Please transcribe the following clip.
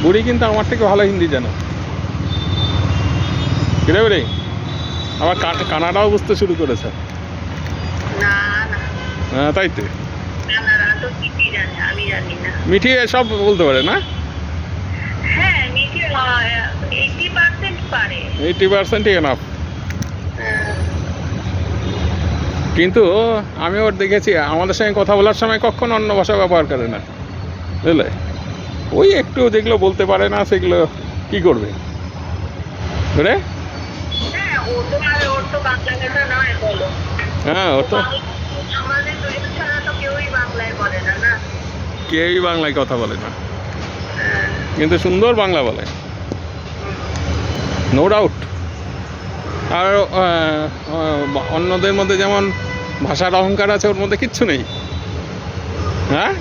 বুড়ি কিন্তু আমার থেকে ভালো হিন্দি জানে। কিরে বুড়ি, আবার কানাডাও বুঝতে শুরু করেছে। না না, হ্যাঁ তাই তো। কানাডা তো মিঠি জানে, আমি জানি না। মিঠি সব বলতে পারে না? হ্যাঁ, মিঠি 80% পারে। 80% এনাফ। হ্যাঁ। কিন্তু আমি ওর দেখেছি আমাদের সঙ্গে কথা বলার সময় কখনো অন্য ভাষা ব্যবহার করে না, বুঝলে। ওই একটু যেগুলো বলতে পারে না সেগুলো কি করবে রে? হ্যাঁ, ওর তো বাংলা ভাষা নয়, বলো। হ্যাঁ ও তো আমাদের দুজন ছাড়া তো কেউই বাংলায় বলে না, না। কেউই বাংলায় কথা বলে না, হ্যাঁ। কিন্তু সুন্দর বাংলা বলে, নো ডাউট। আর অন্যদের মধ্যে যেমন ভাষার অহংকার আছে, ওর মধ্যে কিচ্ছু নেই। হ্যাঁ